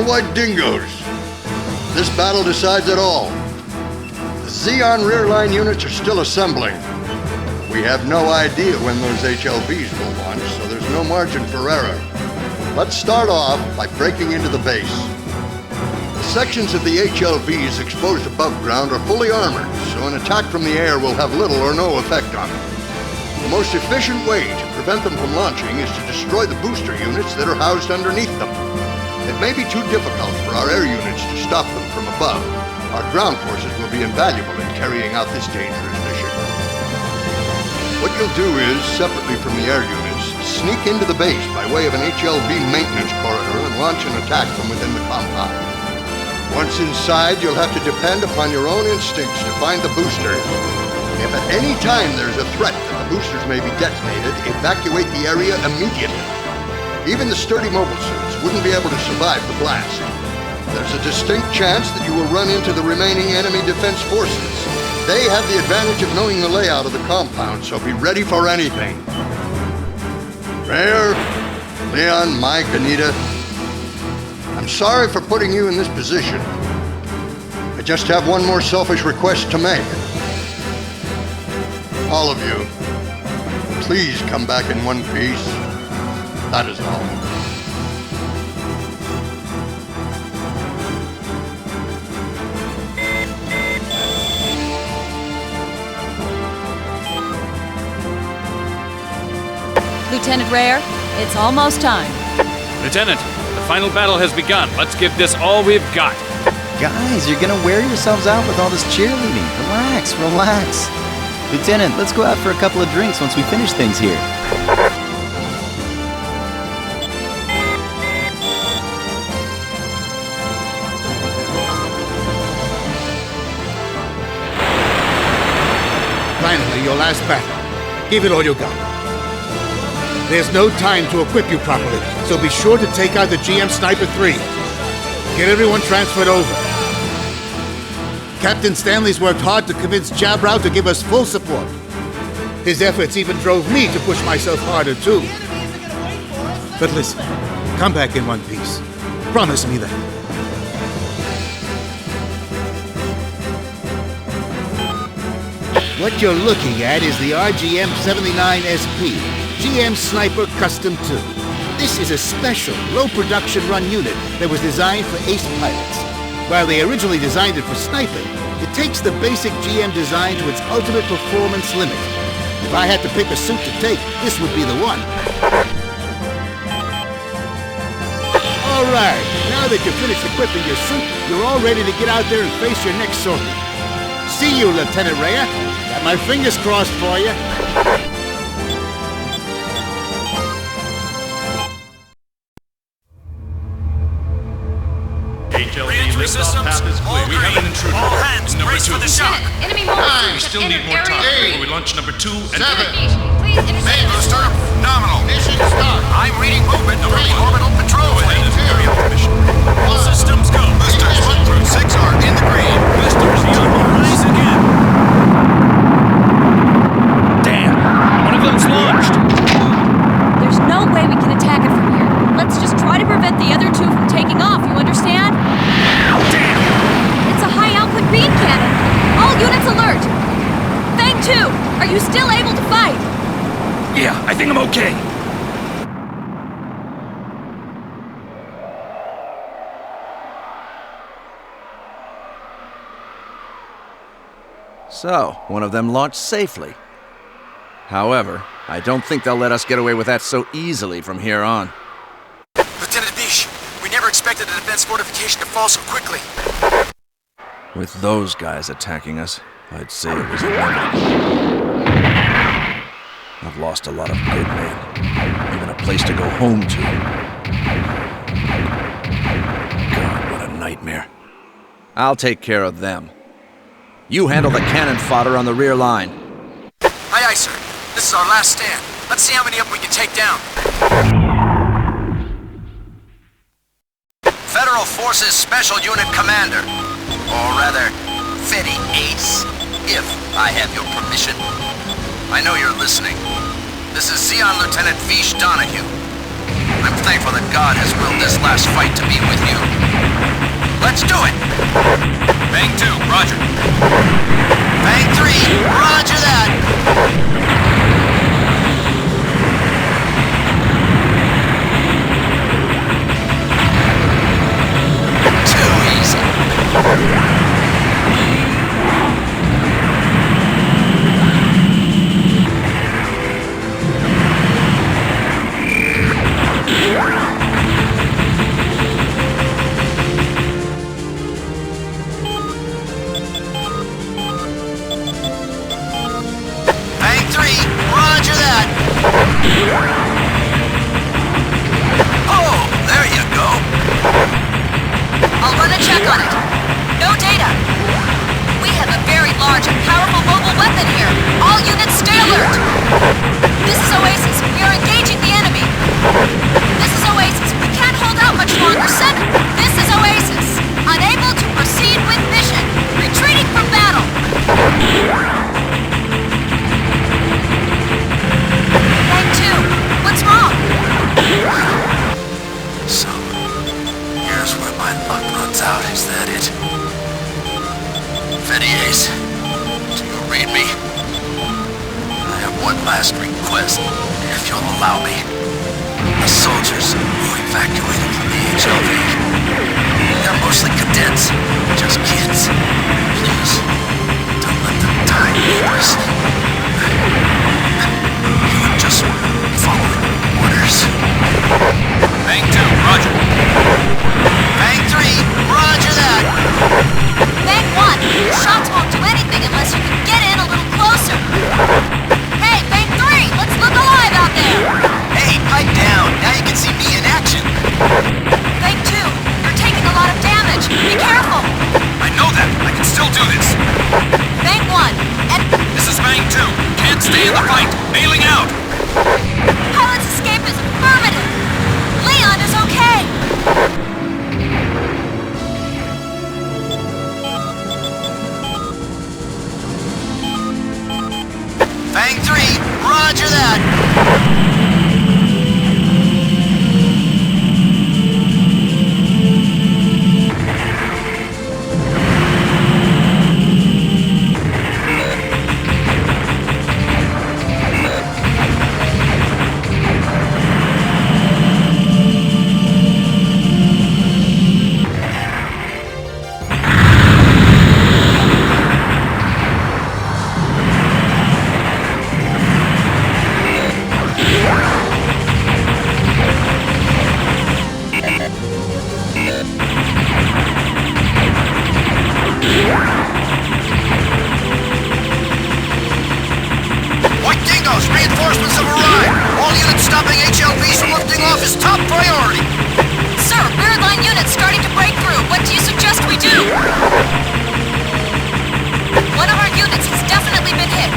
white dingoes. This battle decides it all. The Zeon rear line units are still assembling. We have no idea when those HLVs will launch, so there's no margin for error. Let's start off by breaking into the base. The sections of the HLVs exposed above ground are fully armored, so an attack from the air will have little or no effect on them. The most efficient way to prevent them from launching is to destroy the booster units that are housed underneath them. It may be too difficult for our air units to stop them from above. Our ground forces will be invaluable in carrying out this dangerous mission. What you'll do is, separately from the air units, sneak into the base by way of an HLV maintenance corridor and launch an attack from within the compound. Once inside, you'll have to depend upon your own instincts to find the boosters. If at any time there's a threat that the boosters may be detonated, evacuate the area immediately. Even the sturdy mobile suits wouldn't be able to survive the blast. There's a distinct chance that you will run into the remaining enemy defense forces. They have the advantage of knowing the layout of the compound, so be ready for anything. Rare, Leon, Mike, Anita, I'm sorry for putting you in this position. I just have one more selfish request to make. All of you, please come back in one piece. That is all. Lieutenant Rare, it's almost time. Lieutenant, the final battle has begun. Let's give this all we've got. Guys, you're gonna wear yourselves out with all this cheerleading. Relax, relax. Lieutenant, let's go out for a couple of drinks once we finish things here. Finally, your last battle. Give it all you got. There's no time to equip you properly, so be sure to take out the GM Sniper 3. Get everyone transferred over. Captain Stanley's worked hard to convince Jabrow to give us full support. His efforts even drove me to push myself harder, too. But listen, come back in one piece. Promise me that. What you're looking at is the RGM-79SP, GM Sniper Custom 2. This is a special, low-production run unit that was designed for ace pilots. While they originally designed it for sniping, it takes the basic GM design to its ultimate performance limit. If I had to pick a suit to take, this would be the one. All right, now that you've finished equipping your suit, you're all ready to get out there and face your next sortie. See you, Lieutenant Rhea. Got my fingers crossed for you. Re-entry systems, all green. All hands, brace for the shock. Enemy mobile We still need more time before we launch number 2 and 3. Please intercept. Main booster, nominal. Mission start. I'm reading movement over the orbital patrol lane. All systems go. Boosters 1 through 6 are in the green. Boosters on the rise again. Damn! One of them's launched! There's no way we can attack it from here. Let's just try to prevent the other 2 from taking off, you understand? Damn! It's a high-output beam cannon. All units alert! Fang 2, are you still able to fight? Yeah, I think I'm okay. So, one of them launched safely. However, I don't think they'll let us get away with that so easily from here on. Lieutenant Bish, we never expected the defense fortification to fall so quickly. With those guys attacking us, I'd say it was inevitable. I've lost a lot of good men, even a place to go home to. God, what a nightmare. I'll take care of them. You handle the cannon fodder on the rear line. Aye, aye, sir. This is our last stand. Let's see how many of them we can take down. Federal Forces Special Unit Commander. Or rather, Fetty Ace, if I have your permission. I know you're listening. This is Zeon Lieutenant Vish Donahue. I'm thankful that God has willed this last fight to be with you. Let's do it! Bang 2, roger. Bang 3, roger that. Too easy. Bang 3, roger that. Oh, there you go. I'll run a check on it. No data. We have a very large and powerful mobile weapon here. All units stay alert. This is Oasis. We are engaging the enemy. This is Oasis. We can't hold out much longer. Send. This is Oasis. Unable to proceed with mission. Retreating from battle. Bang 2. What's wrong? So, here's where my luck runs out, is that it? Ace, do you read me? I have one last request, if you'll allow me. The soldiers who evacuated from the HLV, they're mostly cadets, just kids. Please, don't let them die neighbors. You would just follow orders. Bang 2, roger. Bang 3, roger that. Bang 1. Shots won't do anything unless you can get in a little closer. Hey, Bang 3, let's look alive out there. Hey, pipe down. Now you can see me in action. Bang 2, you're taking a lot of damage. Be careful. I know that. I can still do this. Bang 1, and This is Bang 2. Can't stay in the fight. Bailing out. pilot's escape is affirmative. Leon is okay. Bang 3, roger that. White Dingoes, reinforcements have arrived. All units stopping HLVs from lifting off is top priority. Sir, rear line units starting to break through. What do you suggest we do? One of our units has definitely been hit.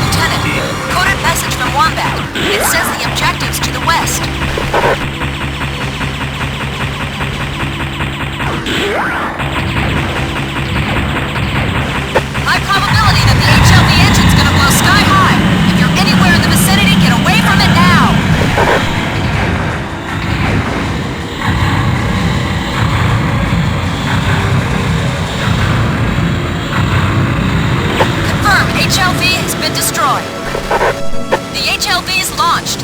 Lieutenant, coded message from Wombat. It says the objective's to the west. High probability that the HLV engine's gonna blow sky high. If you're anywhere in the vicinity, get away from it now. Confirmed, HLV has been destroyed. The HLV is launched.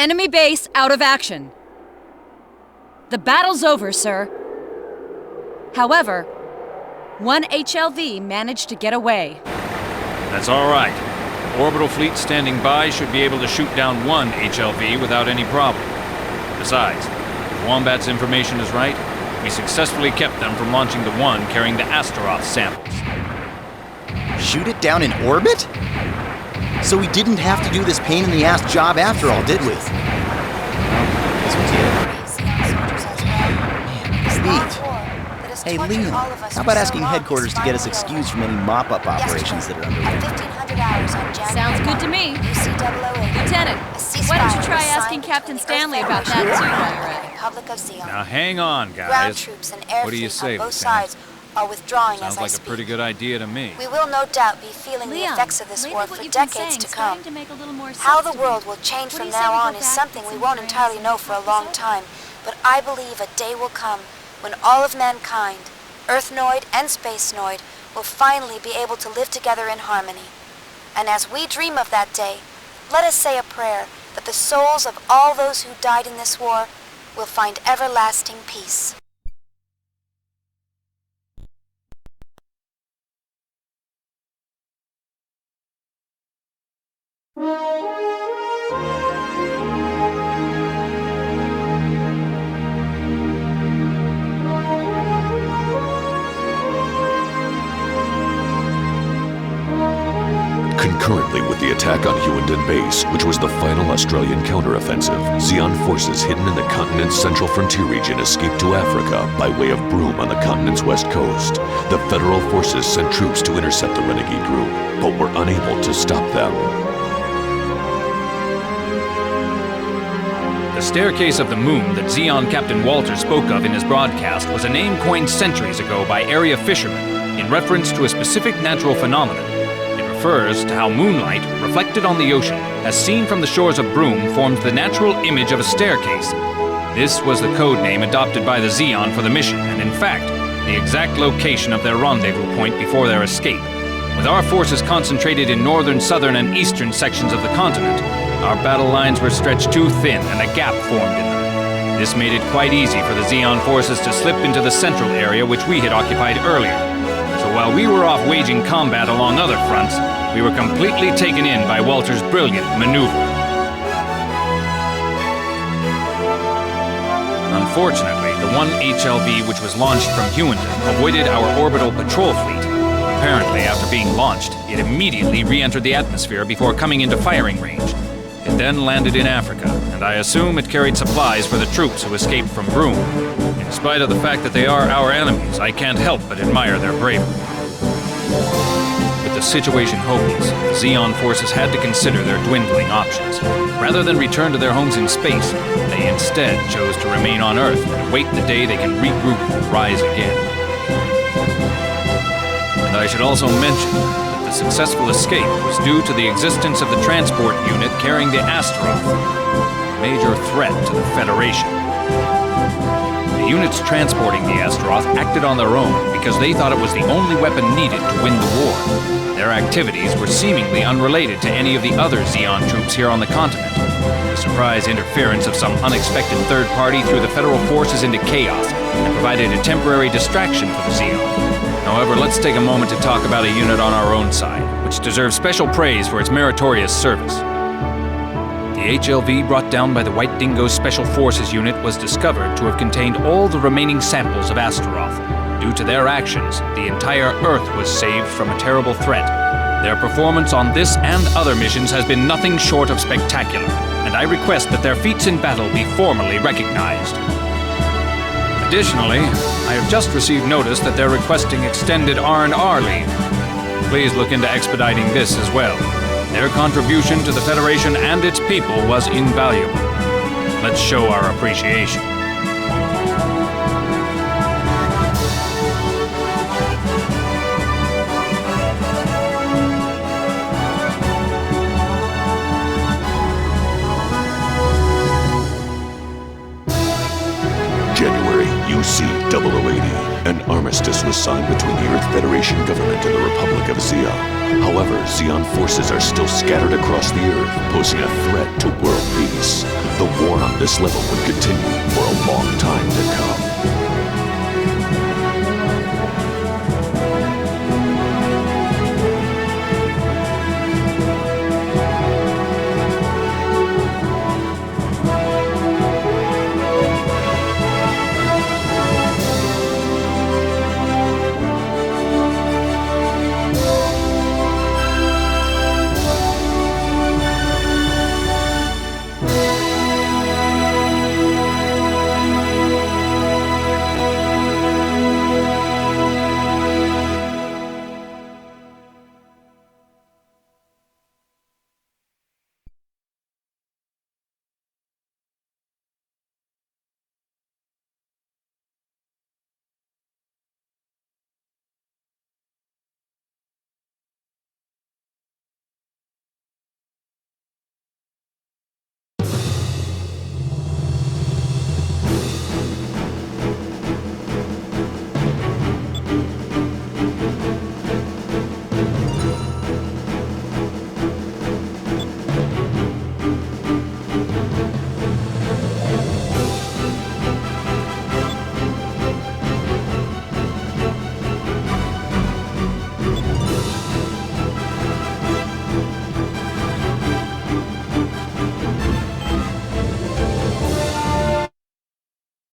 Enemy base out of action. The battle's over, sir. However, one HLV managed to get away. That's all right. Orbital fleet standing by should be able to shoot down one HLV without any problem. Besides, if Wombat's information is right, we successfully kept them from launching the one carrying the Astaroth samples. Shoot it down in orbit? So we didn't have to do this pain-in-the-ass job after all, did we? Neat. Hey, Liam, how about asking headquarters to get us excused from any mop-up operations that are underway? Sounds good to me. Lieutenant, why don't you try asking Captain Stanley about that too while you're at it? Now hang on, Ground guys. troops and air What do you fleet say, on both Lieutenant? sides are withdrawing Sounds as I like a speak. pretty good idea to me. We will no doubt be feeling the Leon, effects of this lately war what for you've been decades saying to is come. starting to make a little more How sense the to me. world will change What do from you say now we go on is back something and we see won't the entirely grass know and for a look long this time, but I believe a day will come when all of mankind, Earthnoid and Spacenoid, will finally be able to live together in harmony. And as we dream of that day, let us say a prayer that the souls of all those who died in this war will find everlasting peace. Concurrently with the attack on Hughenden Base, which was the final Australian counteroffensive, Zeon forces hidden in the continent's central frontier region escaped to Africa by way of Broome on the continent's west coast. The federal forces sent troops to intercept the renegade group, but were unable to stop them. The staircase of the moon that Zeon Captain Walter spoke of in his broadcast was a name coined centuries ago by area fishermen in reference to a specific natural phenomenon. It refers to how moonlight, reflected on the ocean, as seen from the shores of Broome, forms the natural image of a staircase. This was the code name adopted by the Zeon for the mission, and in fact, the exact location of their rendezvous point before their escape. With our forces concentrated in northern, southern, and eastern sections of the continent, our battle lines were stretched too thin and a gap formed in them. This made it quite easy for the Zeon forces to slip into the central area which we had occupied earlier. So while we were off waging combat along other fronts, we were completely taken in by Walter's brilliant maneuver. Unfortunately, the one HLV which was launched from Hughenden avoided our orbital patrol fleet. Apparently, after being launched, it immediately re-entered the atmosphere before coming into firing range. It then landed in Africa, and I assume it carried supplies for the troops who escaped from Broome. In spite of the fact that they are our enemies, I can't help but admire their bravery. With the situation hopeless, the Zeon forces had to consider their dwindling options. Rather than return to their homes in space, they instead chose to remain on Earth and wait the day they can regroup and rise again. And I should also mention that the successful escape was due to the existence of the transport unit carrying the Astaroth, a major threat to the Federation. The units transporting the Astaroth acted on their own because they thought it was the only weapon needed to win the war. Their activities were seemingly unrelated to any of the other Zeon troops here on the continent. The surprise interference of some unexpected third party threw the Federal forces into chaos and provided a temporary distraction for the Zeon. However, let's take a moment to talk about a unit on our own side, which deserves special praise for its meritorious service. The HLV brought down by the White Dingo's Special Forces unit was discovered to have contained all the remaining samples of Astaroth. Due to their actions, the entire Earth was saved from a terrible threat. Their performance on this and other missions has been nothing short of spectacular, and I request that their feats in battle be formally recognized. Additionally, I have just received notice that they're requesting extended R&R leave. Please look into expediting this as well. Their contribution to the Federation and its people was invaluable. Let's show our appreciation. January UC 0080. An armistice was signed between the Earth Federation government and the Republic of Zeon. However, Zeon forces are still scattered across the Earth, posing a threat to world peace. Base. The war on this level would continue for a long time to come.